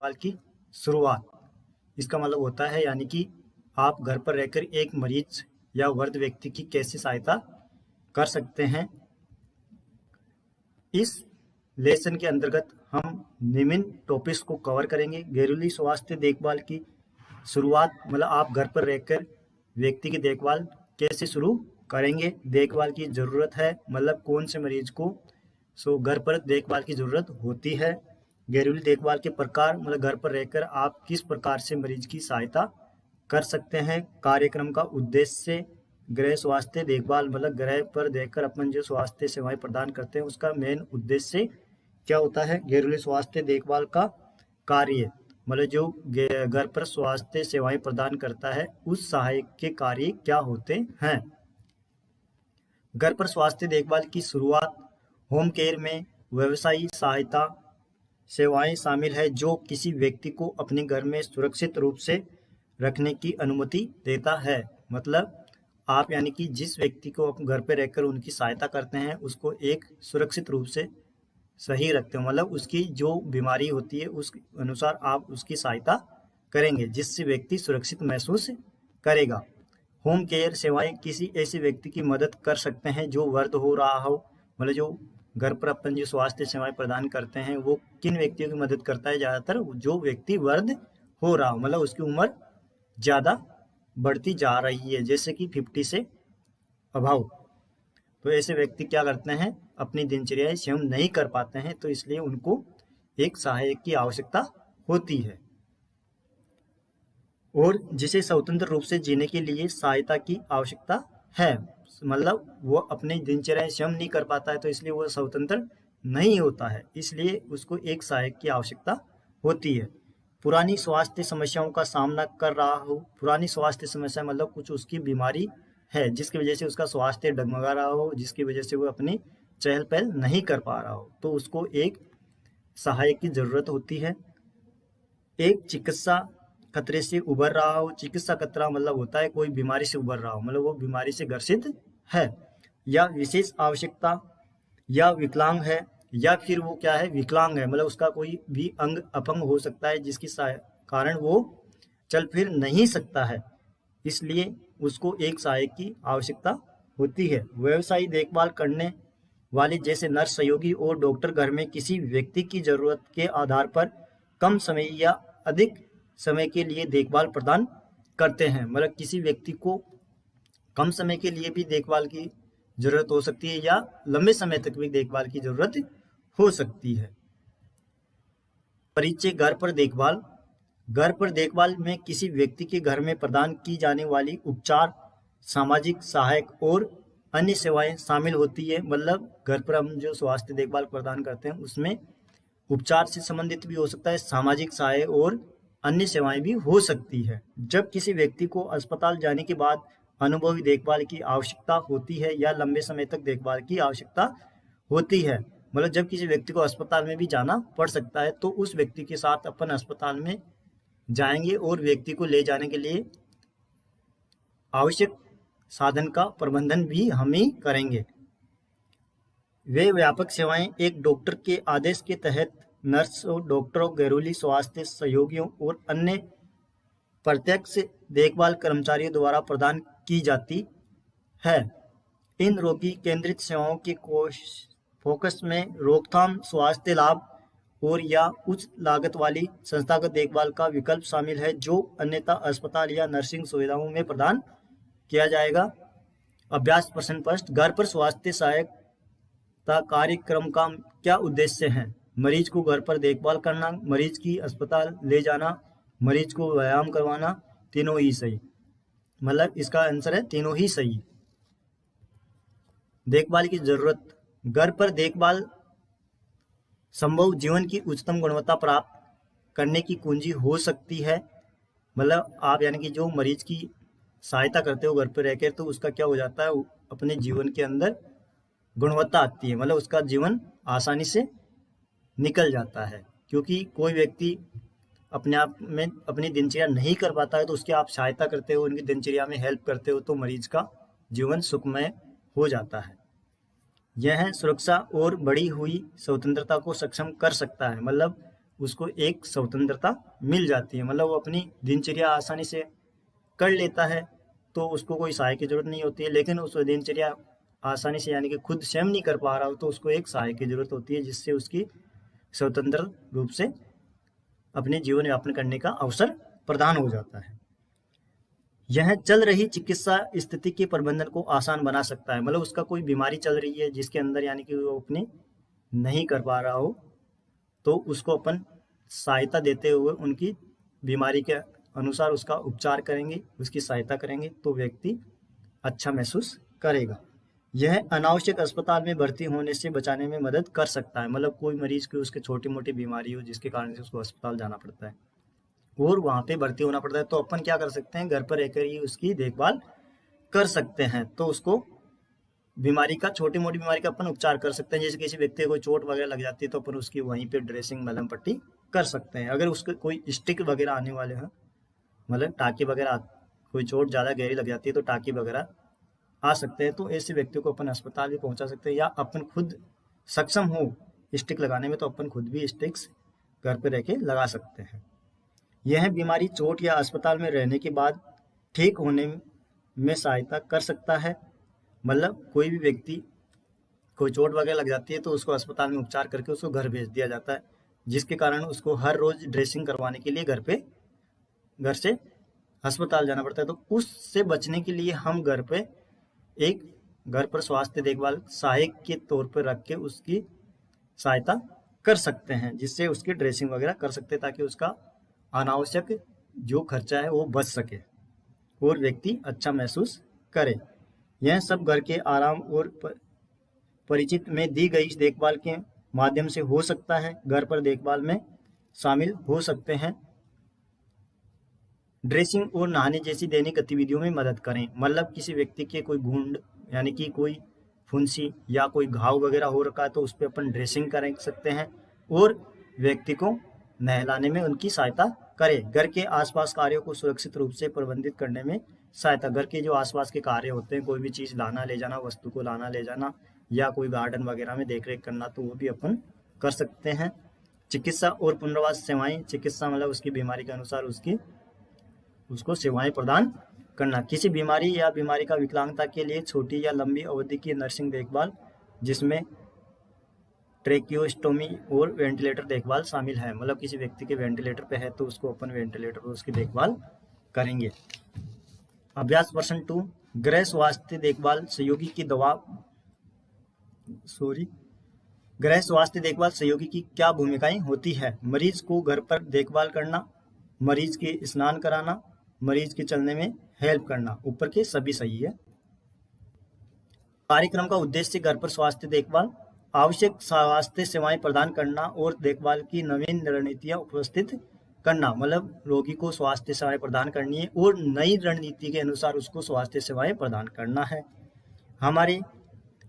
सवाल की शुरुआत। इसका मतलब होता है यानी कि आप घर पर रहकर एक मरीज या वृद्ध व्यक्ति की कैसे सहायता कर सकते हैं। इस लेसन के अंतर्गत हम निम्न टॉपिक्स को कवर करेंगे। घरेलू स्वास्थ्य देखभाल की शुरुआत, मतलब आप घर पर रहकर व्यक्ति की देखभाल कैसे शुरू करेंगे। देखभाल की ज़रूरत है, मतलब कौन से मरीज को घर पर देखभाल की ज़रूरत होती है। घरेलू देखभाल के प्रकार, मतलब घर पर रहकर आप किस प्रकार से मरीज की सहायता कर सकते हैं। कार्यक्रम का उद्देश्य गृह स्वास्थ्य देखभाल, मतलब गृह पर देखकर अपन जो स्वास्थ्य सेवाएं प्रदान करते हैं उसका मेन उद्देश्य क्या होता है। घरेलू स्वास्थ्य देखभाल का कार्य, मतलब जो घर पर स्वास्थ्य सेवाएं प्रदान करता है उस सहायक के कार्य क्या होते हैं। घर पर स्वास्थ्य देखभाल की शुरुआत। होम केयर में व्यवसायी सहायता सेवाएं शामिल है जो किसी व्यक्ति को अपने घर में सुरक्षित रूप से रखने की अनुमति देता है। मतलब आप यानी कि जिस व्यक्ति को आप घर पर रहकर उनकी सहायता करते हैं उसको एक सुरक्षित रूप से सही रखते हो, मतलब उसकी जो बीमारी होती है उस अनुसार आप उसकी सहायता करेंगे जिससे व्यक्ति सुरक्षित महसूस करेगा। होम केयर सेवाएं किसी ऐसे व्यक्ति की मदद कर सकते हैं जो वृद्ध हो रहा हो, मतलब जो घर पर अपन जो स्वास्थ्य सेवाएं प्रदान करते हैं वो किन व्यक्तियों की मदद करता है। ज़्यादातर जो व्यक्ति वृद्ध हो रहा हो, मतलब उसकी उम्र ज़्यादा बढ़ती जा रही है, जैसे कि 50 से अभाव। तो ऐसे व्यक्ति क्या करते हैं, अपनी दिनचर्या स्वयं नहीं कर पाते हैं, तो इसलिए उनको एक सहायक की आवश्यकता होती है और जिसे स्वतंत्र रूप से जीने के लिए सहायता की आवश्यकता है। मतलब वो अपनी दिनचर्या स्वयं नहीं कर पाता है, तो इसलिए वो स्वतंत्र नहीं होता है, इसलिए उसको एक सहायक की आवश्यकता होती है। पुरानी स्वास्थ्य समस्याओं का सामना कर रहा हो। पुरानी स्वास्थ्य समस्या मतलब कुछ उसकी बीमारी है जिसकी वजह से उसका स्वास्थ्य डगमगा रहा हो, जिसकी वजह से वो अपनी चहल पहल नहीं कर पा रहा हो, तो उसको एक सहायक की जरूरत होती है। एक चिकित्सा खतरे से उबर रहा हो। चिकित्सा खतरा मतलब होता है कोई बीमारी से उबर रहा हो, मतलब वो बीमारी से ग्रसित है, या विशेष आवश्यकता, या विकलांग है, या फिर वो क्या है, विकलांग है, मतलब उसका कोई भी अंग अपंग हो सकता है जिसके कारण वो चल फिर नहीं सकता है, इसलिए उसको एक सहायक की आवश्यकता होती है। व्यवसायी देखभाल करने वाले जैसे नर्स, सहयोगी और डॉक्टर घर में किसी व्यक्ति की जरूरत के आधार पर कम समय या अधिक समय के लिए देखभाल प्रदान करते हैं। मतलब किसी व्यक्ति को कम समय के लिए भी देखभाल की जरूरत हो सकती है या लंबे समय तक भी देखभाल की जरूरत हो सकती है। परिचय घर पर देखभाल। घर पर देखभाल में किसी व्यक्ति के घर में प्रदान की जाने वाली उपचार, सामाजिक सहायक और अन्य सेवाएं शामिल होती है। मतलब घर पर हम जो स्वास्थ्य देखभाल प्रदान करते हैं उसमें उपचार से संबंधित भी हो सकता है, सामाजिक सहायक और अन्य सेवाएं भी हो सकती है। जब किसी व्यक्ति को अस्पताल जाने के बाद अनुभवी देखभाल की आवश्यकता होती है या लंबे समय तक देखभाल की आवश्यकता होती है, मतलब जब किसी व्यक्ति को अस्पताल में भी जाना पड़ सकता है, तो उस व्यक्ति के साथ अपन अस्पताल में जाएंगे और व्यक्ति को ले जाने के लिए आवश्यक साधन का प्रबंधन भी हम ही करेंगे। वे व्यापक सेवाएं एक डॉक्टर के आदेश के तहत नर्स और डॉक्टरों, घरेलू स्वास्थ्य सहयोगियों और अन्य प्रत्यक्ष देखभाल कर्मचारियों द्वारा प्रदान की जाती है। इन रोगी केंद्रित सेवाओं के फोकस में रोकथाम, स्वास्थ्य लाभ और या उच्च लागत वाली संस्थागत देखभाल का विकल्प शामिल है जो अन्यथा अस्पताल या नर्सिंग सुविधाओं में प्रदान किया जाएगा। अभ्यास प्रश्न फर्स्ट, घर पर स्वास्थ्य सहायता कार्यक्रम का क्या उद्देश्य है। मरीज को घर पर देखभाल करना, मरीज की अस्पताल ले जाना, मरीज को व्यायाम करवाना, तीनों ही सही। मतलब इसका आंसर है तीनों ही सही। देखभाल की जरूरत। घर पर देखभाल संभव जीवन की उच्चतम गुणवत्ता प्राप्त करने की कुंजी हो सकती है। मतलब आप यानी कि जो मरीज की सहायता करते हो घर पर रहकर, तो उसका क्या हो जाता है, अपने जीवन के अंदर गुणवत्ता आती है, मतलब उसका जीवन आसानी से निकल जाता है। क्योंकि कोई व्यक्ति अपने आप में अपनी दिनचर्या नहीं कर पाता है, तो उसकी आप सहायता करते हो, उनकी दिनचर्या में हेल्प करते हो, तो मरीज का जीवन सुखमय हो जाता है। यह सुरक्षा और बढ़ी हुई स्वतंत्रता को सक्षम कर सकता है। मतलब उसको एक स्वतंत्रता मिल जाती है, मतलब वो अपनी दिनचर्या आसानी से कर लेता है, तो उसको कोई सहायक की जरूरत नहीं होती है। लेकिन उस दिनचर्या आसानी से यानी कि खुद स्वयं नहीं कर पा रहा हो तो उसको एक सहायक की जरूरत होती है, जिससे उसकी स्वतंत्र रूप से अपने जीवन यापन करने का अवसर प्रदान हो जाता है। यह चल रही चिकित्सा स्थिति के प्रबंधन को आसान बना सकता है, मतलब उसका कोई बीमारी चल रही है जिसके अंदर यानी कि वो अपनी नहीं कर पा रहा हो, तो उसको अपन सहायता देते हुए उनकी बीमारी के अनुसार उसका उपचार करेंगे, उसकी सहायता करेंगे, तो व्यक्ति अच्छा महसूस करेगा। यह अनावश्यक अस्पताल में भर्ती होने से बचाने में मदद कर सकता है, मतलब कोई मरीज की उसके छोटी मोटी बीमारी हो जिसके कारण से उसको अस्पताल जाना पड़ता है और वहां पे भर्ती होना पड़ता है, तो अपन क्या कर सकते हैं, घर पर रहकर ही उसकी देखभाल कर सकते हैं। तो उसको बीमारी का, छोटी मोटी बीमारी का अपन उपचार कर सकते हैं। जैसे किसी व्यक्ति को कोई चोट वगैरह लग जाती है तो अपन उसकी वहीं पे ड्रेसिंग, मलहम पट्टी कर सकते हैं। अगर उसके कोई स्टिक वगैरह आने वाले हैं, मतलब टाँकी वगैरह, कोई चोट ज़्यादा गहरी लग जाती है तो टाँकी वगैरह आ सकते हैं, तो ऐसे व्यक्तियों को अपन अस्पताल भी पहुंचा सकते हैं। या अपन खुद सक्षम हो स्टिक लगाने में तो अपन खुद भी स्टिक्स घर पे रह के लगा सकते हैं। यह बीमारी चोट या अस्पताल में रहने के बाद ठीक होने में सहायता कर सकता है, मतलब कोई भी व्यक्ति कोई चोट वगैरह लग जाती है तो उसको अस्पताल में उपचार करके उसको घर भेज दिया जाता है, जिसके कारण उसको हर रोज ड्रेसिंग करवाने के लिए घर से अस्पताल जाना पड़ता है। तो उससे बचने के लिए हम घर पर स्वास्थ्य देखभाल सहायक के तौर पर रख के उसकी सहायता कर सकते हैं, जिससे उसकी ड्रेसिंग वगैरह कर सकते हैं, ताकि उसका अनावश्यक जो खर्चा है वो बच सके और व्यक्ति अच्छा महसूस करे। यह सब घर के आराम और परिचित में दी गई देखभाल के माध्यम से हो सकता है। घर पर देखभाल में शामिल हो सकते हैं ड्रेसिंग और नहाने जैसी दैनिक गतिविधियों में मदद करें, मतलब किसी व्यक्ति के कोई वुंड यानी कि कोई फुंसी या कोई घाव वगैरह हो रखा है तो उस पर अपन ड्रेसिंग कर सकते हैं और व्यक्ति को नहलाने में उनकी सहायता करें। घर के आसपास कार्यों को सुरक्षित रूप से प्रबंधित करने में सहायता, घर के जो आसपास के कार्य होते हैं, कोई भी चीज़ लाना ले जाना, वस्तु को लाना ले जाना या कोई गार्डन वगैरह में देख रेख करना, तो वो भी अपन कर सकते हैं। चिकित्सा और पुनर्वास सेवाएं, चिकित्सा मतलब उसकी बीमारी के अनुसार उसको सेवाएं प्रदान करना। किसी बीमारी या बीमारी का विकलांगता के लिए छोटी या लंबी अवधि की नर्सिंग देखभाल, जिसमें ट्रेकियोस्टोमी और वेंटिलेटर देखभाल शामिल है, मतलब किसी व्यक्ति के वेंटिलेटर पे है तो उसको अपन वेंटिलेटर पर उसकी देखभाल करेंगे। अभ्यास वर्षन 2, गृह स्वास्थ्य देखभाल सहयोगी की क्या भूमिकाएं होती है। मरीज को घर पर देखभाल करना, मरीज के स्नान कराना, मरीज के चलने में हेल्प करना, ऊपर के सभी सही है। कार्यक्रम का उद्देश्य घर पर स्वास्थ्य देखभाल, आवश्यक स्वास्थ्य सेवाएं प्रदान करना और देखभाल की नवीन रणनीतियां उपस्थित करना, मतलब रोगी को स्वास्थ्य सेवाएं प्रदान करनी है और नई रणनीति के अनुसार उसको स्वास्थ्य सेवाएं प्रदान करना है। हमारे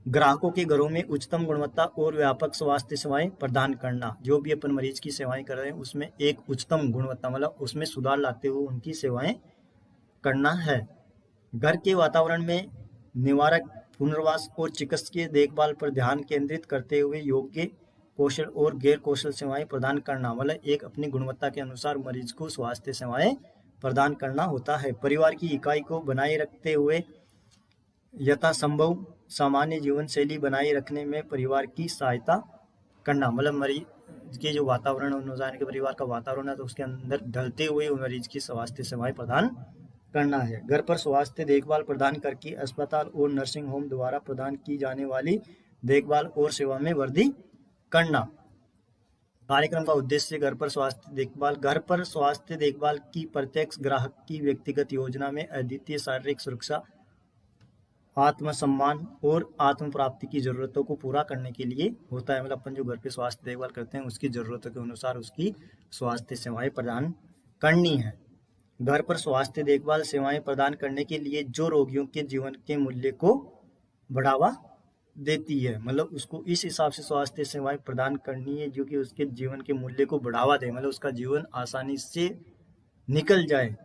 ग्राहकों के घरों में उच्चतम गुणवत्ता और व्यापक स्वास्थ्य सेवाएं प्रदान करना, जो भी अपन मरीज की सेवाएं कर रहे हैं उसमें एक उच्चतम गुणवत्ता, मतलब उसमें सुधार लाते हुए उनकी सेवाएं करना है। घर के वातावरण में निवारक, पुनर्वास और चिकित्सकीय देखभाल पर ध्यान केंद्रित करते हुए योग्य, कौशल और गैर कौशल सेवाएं प्रदान करना, मतलब एक अपनी गुणवत्ता के अनुसार मरीज को स्वास्थ्य सेवाएं प्रदान करना होता है। परिवार की इकाई को बनाए रखते हुए यथासंभव सामान्य जीवन शैली बनाए रखने में परिवार की सहायता करना, मतलब मरीज के जो वातावरण अनुसार के परिवार का वातावरण है तो उसके अंदर ढलते हुए मरीज की स्वास्थ्य सेवाएं प्रदान करना है। घर पर स्वास्थ्य देखभाल प्रदान करके अस्पताल और नर्सिंग होम द्वारा प्रदान की जाने वाली देखभाल और सेवा में वृद्धि करना। कार्यक्रम का उद्देश्य घर पर स्वास्थ्य देखभाल की प्रत्येक ग्राहक की व्यक्तिगत योजना में अद्वितीय शारीरिक सुरक्षा, आत्मसम्मान और आत्म प्राप्ति की जरूरतों को पूरा करने के लिए होता है, मतलब अपन जो घर पे स्वास्थ्य देखभाल करते हैं उसकी जरूरतों के अनुसार उसकी स्वास्थ्य सेवाएं प्रदान करनी है। घर पर स्वास्थ्य देखभाल सेवाएं प्रदान करने के लिए जो रोगियों के जीवन के मूल्य को बढ़ावा देती है, मतलब उसको इस हिसाब से स्वास्थ्य सेवाएं प्रदान करनी है जो कि उसके जीवन के मूल्य को बढ़ावा दे, मतलब उसका जीवन आसानी से निकल जाए,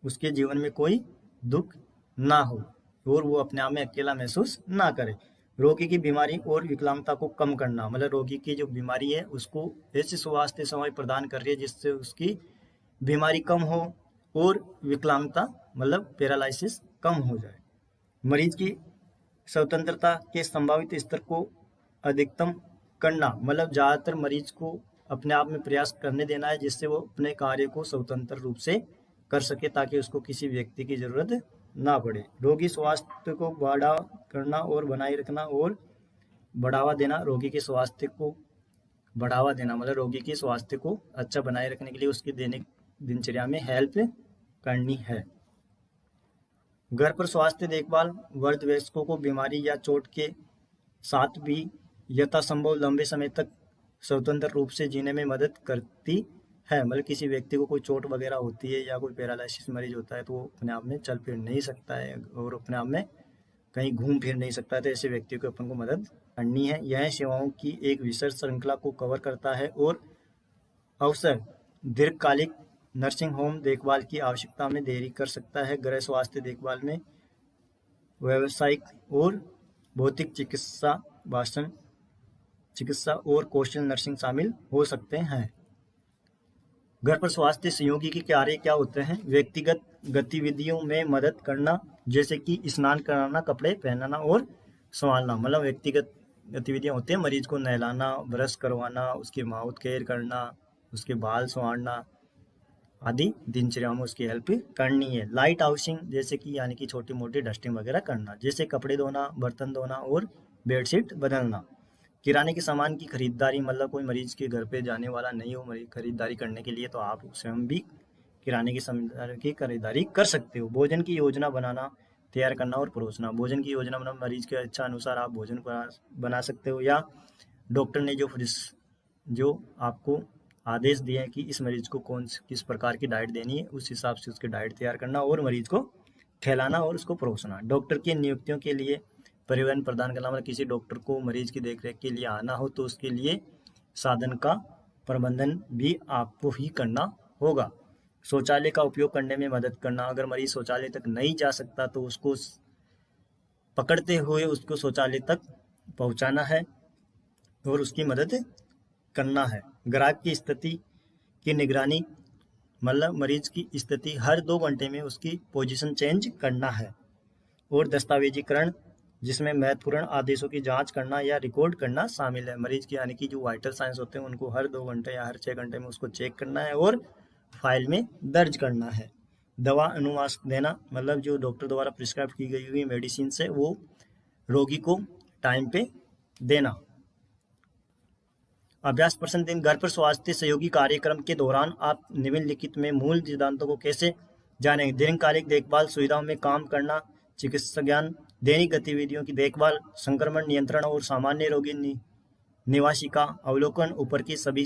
उसके जीवन में कोई दुख ना हो और वो अपने आप में अकेला महसूस ना करे। रोगी की बीमारी और विकलांगता को कम करना, मतलब रोगी की जो बीमारी है उसको ऐसी स्वास्थ्य सेवाएं प्रदान कर रही है जिससे उसकी बीमारी कम हो और विकलांगता मतलब पैरालिसिस कम हो जाए। मरीज की स्वतंत्रता के संभावित स्तर को अधिकतम करना, मतलब ज़्यादातर मरीज को अपने आप में प्रयास करने देना है जिससे वो अपने कार्य को स्वतंत्र रूप से कर सके ताकि उसको किसी व्यक्ति की जरूरत ना पड़े। रोगी स्वास्थ्य को बढ़ा करना और बनाए रखना और बढ़ावा देना, रोगी के स्वास्थ्य को बढ़ावा देना मतलब रोगी के स्वास्थ्य को अच्छा बनाए रखने के लिए उसकी दैनिक दिनचर्या में हेल्प करनी है। घर पर स्वास्थ्य देखभाल वृद्ध वयस्कों को बीमारी या चोट के साथ भी यथासंभव लंबे समय तक स्वतंत्र रूप से जीने में मदद करती है। मतलब किसी व्यक्ति को कोई चोट वगैरह होती है या कोई पैरालिसिस मरीज होता है तो वो अपने आप में चल फिर नहीं सकता है और अपने आप में कहीं घूम फिर नहीं सकता है, तो ऐसे व्यक्ति को अपन को मदद करनी है। यह सेवाओं की एक विशेष श्रृंखला को कवर करता है और अवसर दीर्घकालिक नर्सिंग होम देखभाल की आवश्यकता में देरी कर सकता है। गृह स्वास्थ्य देखभाल में व्यावसायिक और भौतिक चिकित्सा, भाषण चिकित्सा और कौशल नर्सिंग शामिल हो सकते हैं। घर पर स्वास्थ्य सहयोगी के कार्य क्या होते हैं? व्यक्तिगत गतिविधियों में मदद करना जैसे कि स्नान कराना, कपड़े पहनाना और संभालना, मतलब व्यक्तिगत गतिविधियां होती हैं। मरीज को नहलाना, ब्रश करवाना, उसके माउथ केयर करना, उसके बाल संवारना आदि दिनचर्या में उसकी हेल्प करनी है। लाइट हाउसिंग जैसे कि यानी कि छोटी मोटी डस्टिंग वगैरह करना, जैसे कपड़े धोना, बर्तन धोना और बेडशीट बदलना। किराने के सामान की खरीदारी, मतलब कोई मरीज के घर पे जाने वाला नहीं हो मरीज खरीदारी करने के लिए तो आप स्वयं भी किराने के सामान की खरीदारी कर सकते हो। भोजन की योजना बनाना, तैयार करना और परोसना। भोजन की योजना मतलब मरीज के इच्छा अनुसार आप भोजन बना सकते हो या डॉक्टर ने जो आपको आदेश दिए हैं कि इस मरीज को किस प्रकार की डाइट देनी है उस हिसाब से उसकी डाइट तैयार करना और मरीज को खिलाना और उसको परोसना। डॉक्टर की नियुक्तियों के लिए परिवहन प्रदान करना, मतलब किसी डॉक्टर को मरीज की देखरेख के लिए आना हो तो उसके लिए साधन का प्रबंधन भी आपको ही करना होगा। शौचालय का उपयोग करने में मदद करना, अगर मरीज शौचालय तक नहीं जा सकता तो उसको पकड़ते हुए उसको शौचालय तक पहुंचाना है और उसकी मदद करना है। ग्राहक की स्थिति की निगरानी, मतलब मरीज की स्थिति हर 2 घंटे में उसकी पोजीशन चेंज करना है। और दस्तावेजीकरण जिसमें महत्वपूर्ण आदेशों की जांच करना या रिकॉर्ड करना शामिल है। मरीज की यानी कि जो वाइटल साइंस होते हैं उनको हर 2 घंटे या हर 6 घंटे में उसको चेक करना है और फाइल में दर्ज करना है। दवा अनुवास देना, मतलब जो डॉक्टर द्वारा प्रिस्क्राइब की गई हुई मेडिसिन से वो रोगी को टाइम पे देना। अभ्यास प्रश्न 3, घर पर स्वास्थ्य सहयोगी कार्यक्रम के दौरान आप निम्नलिखित में मूल सिद्धांतों को कैसे जानेंगे? दीर्घकालिक देखभाल सुविधाओं में काम करना, चिकित्सा ज्ञान, दैनिक गतिविधियों की देखभाल, संक्रमण नियंत्रण और सामान्य रोगी निवासी का अवलोकन, ऊपर की सभी